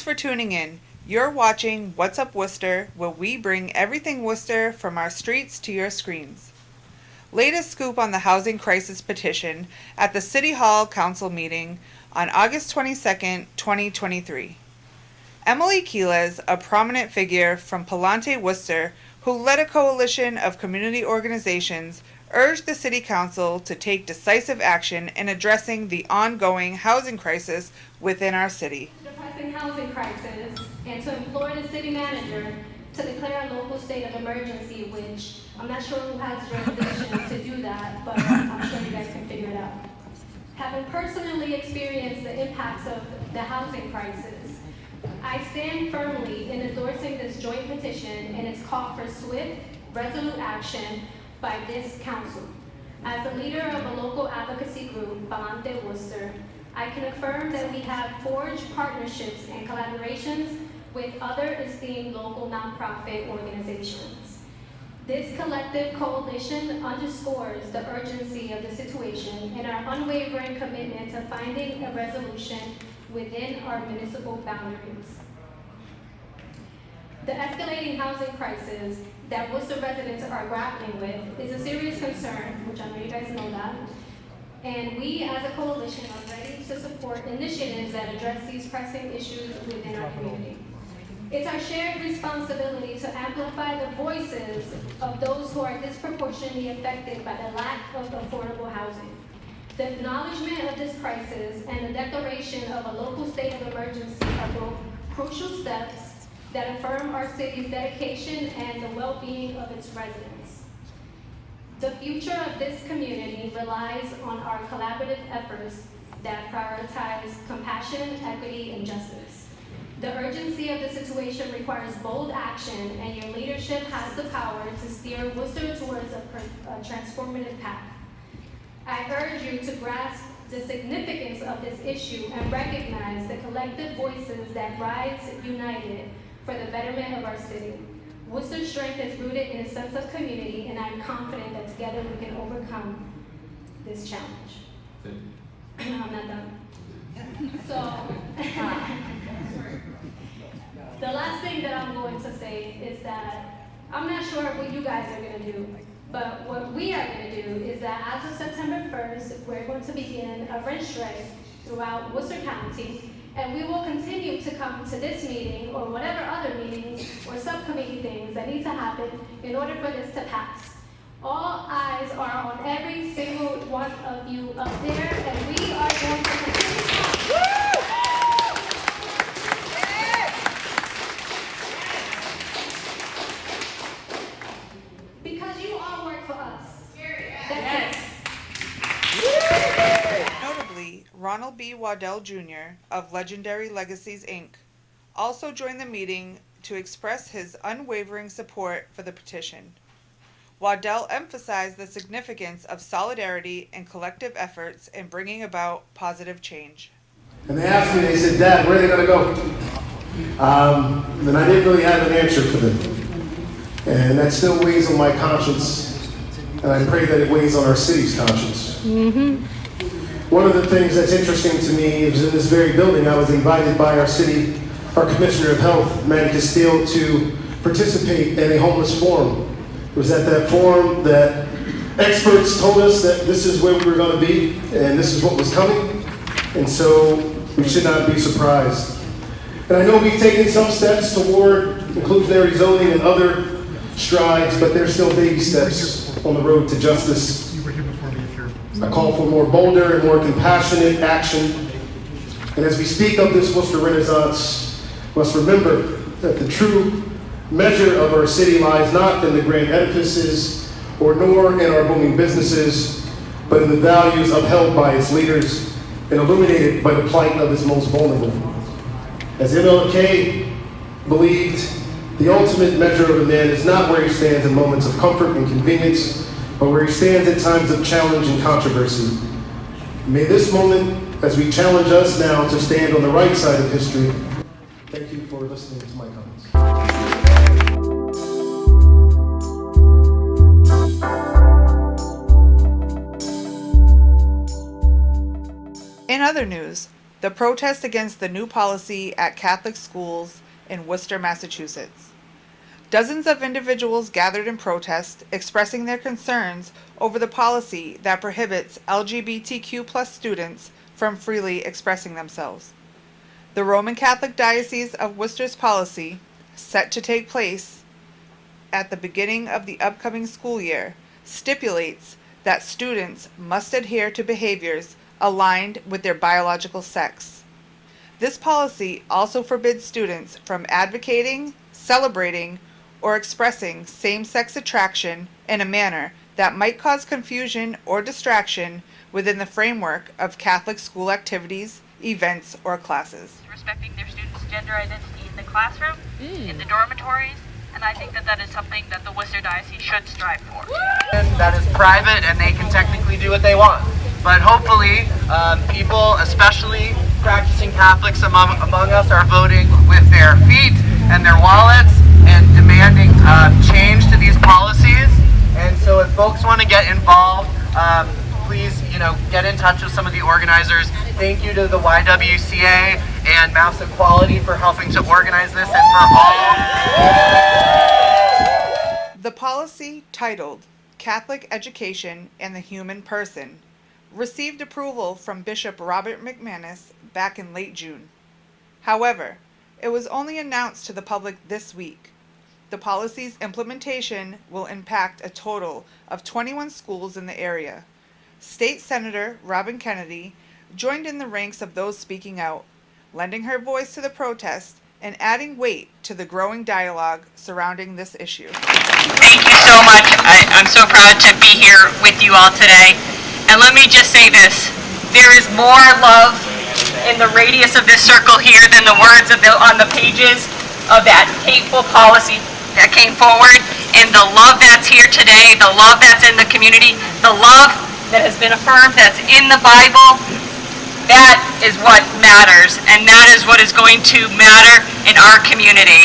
for tuning in. You're watching What's Up Worcester, where we bring everything Worcester from our streets to your screens. Latest scoop on the housing crisis petition at the City Hall Council meeting on August 22nd, 2023. Emily Quiles, a prominent figure from Palante, Worcester, who led a coalition of community organizations, urged the City Council to take decisive action in addressing the ongoing housing crisis within our city. Depressing housing crisis, and to implore the city manager to declare a local state of emergency, which I'm not sure who has jurisdiction to do that, but I'm sure you guys can figure it out. Having personally experienced the impacts of the housing crisis, I stand firmly in endorsing this joint petition and its call for swift, resolute action by this council. As the leader of a local advocacy group, Palante Worcester, I can affirm that we have forged partnerships and collaborations with other esteemed local nonprofit organizations. This collective coalition underscores the urgency of the situation and our unwavering commitment to finding a resolution within our municipal boundaries. The escalating housing crisis that Worcester residents are grappling with is a serious concern, which I know you guys know that, and we as a coalition are ready to support initiatives that address these pressing issues within our community. It's our shared responsibility to amplify the voices of those who are disproportionately affected by the lack of affordable housing. The acknowledgement of this crisis and the declaration of a local state of emergency are both crucial steps that affirm our city's dedication and the well-being of its residents. The future of this community relies on our collaborative efforts that prioritize compassion, equity, and justice. The urgency of the situation requires bold action, and your leadership has the power to steer Worcester towards a transformative path. I urge you to grasp the significance of this issue and recognize the collective voices that rise united for the betterment of our city. Worcester's strength is rooted in a sense of community, and I'm confident that together we can overcome this challenge. I'm not done. So, the last thing that I'm going to say is that I'm not sure what you guys are going to do, but what we are going to do is that as of September 1st, we're going to begin a rent strike throughout Worcester County, and we will continue to come to this meeting or whatever other meetings or subcommittee things that need to happen in order for this to pass. All eyes are on every single one of you up there, and we are going to continue to come. Because you all work for us. That's it. Notably, Ronald B. Waddell Jr. of Legendary Legacies, Inc. also joined the meeting to express his unwavering support for the petition. Waddell emphasized the significance of solidarity and collective efforts in bringing about positive change. And they asked me, they said, "Dad, where are they going to go?" And I didn't really have an answer for them. And that still weighs on my conscience, and I pray that it weighs on our city's conscience. One of the things that's interesting to me is in this very building, I was invited by our Commissioner of Health, Manny Castile, to participate in a homeless forum. It was at that forum that experts told us that this is where we were going to be, and this is what was coming, and so we should not be surprised. And I know we've taken some steps toward inclusionary zoning and other strides, but there's still baby steps on the road to justice. I call for more bolder and more compassionate action. And as we speak of this Worcester Renaissance, we must remember that the true measure of our city lies not in the grand edifices or nor in our booming businesses, but in the values upheld by its leaders and illuminated by the plight of its most vulnerable. As MLK believed, the ultimate measure of a man is not where he stands in moments of comfort and convenience, but where he stands at times of challenge and controversy. May this moment, as we challenge us now to stand on the right side of history. Thank you for listening to my comments. In other news, the protest against the new policy at Catholic schools in Worcester, Massachusetts. Dozens of individuals gathered in protest, expressing their concerns over the policy that prohibits LGBTQ+ students from freely expressing themselves. The Roman Catholic Diocese of Worcester's policy, set to take place at the beginning of the upcoming school year, stipulates that students must adhere to behaviors aligned with their biological sex. This policy also forbids students from advocating, celebrating, or expressing same-sex attraction in a manner that might cause confusion or distraction within the framework of Catholic school activities, events, or classes. Respecting their students' gender identity in the classroom, in the dormitories, and I think that that is something that the Worcester Diocese should strive for. That is private and they can technically do what they want. But hopefully, people, especially practicing Catholics among us, are voting with their feet and their wallets and demanding change to these policies. And so if folks want to get involved, please, get in touch with some of the organizers. Thank you to the YWCA and Maps Equality for helping to organize this and for all. The policy, titled Catholic Education and the Human Person, received approval from Bishop Robert McManus back in late June. However, it was only announced to the public this week. The policy's implementation will impact a total of 21 schools in the area. State Senator Robin Kennedy joined in the ranks of those speaking out, lending her voice to the protest and adding weight to the growing dialogue surrounding this issue. Thank you so much. I'm so proud to be here with you all today. And let me just say this, there is more love in the radius of this circle here than the words on the pages of that hateful policy that came forward. And the love that's here today, the love that's in the community, the love that has been affirmed that's in the Bible, that is what matters, and that is what is going to matter in our community.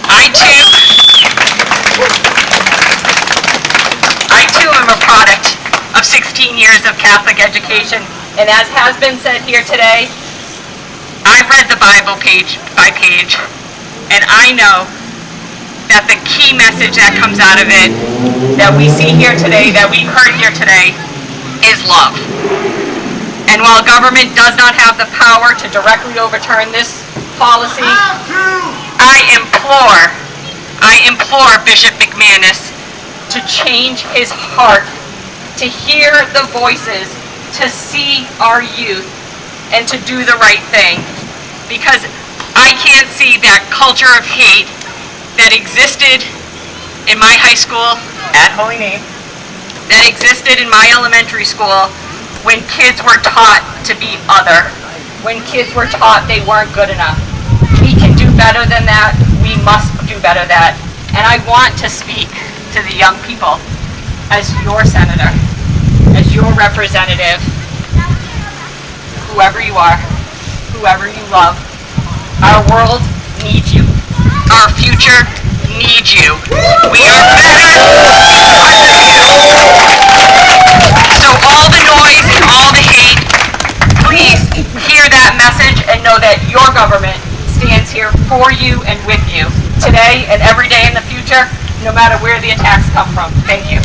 I too am a product of 16 years of Catholic education, and as has been said here today, I've read the Bible page by page, and I know that the key message that comes out of it, that we see here today, that we heard here today, is love. And while government does not have the power to directly overturn this policy, I implore Bishop McManus to change his heart, to hear the voices, to see our youth, and to do the right thing. Because I can't see that culture of hate that existed in my high school at Holy Name, that existed in my elementary school, when kids were taught to be other, when kids were taught they weren't good enough. We can do better than that. We must do better than that. And I want to speak to the young people as your senator, as your representative, whoever you are, whoever you love. Our world needs you. Our future needs you. We are better under you. So all the noise and all the hate, please hear that message and know that your government stands here for you and with you today and every day in the future, no matter where the attacks come from. Thank you.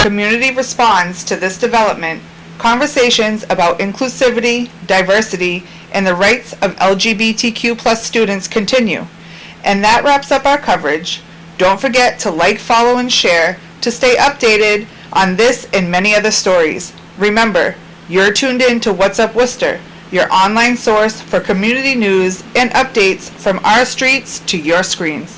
Community responds to this development. Conversations about inclusivity, diversity, and the rights of LGBTQ+ students continue. And that wraps up our coverage. Don't forget to like, follow, and share to stay updated on this and many other stories. Remember, you're tuned in to What's Up Worcester, your online source for community news and updates from our streets to your screens.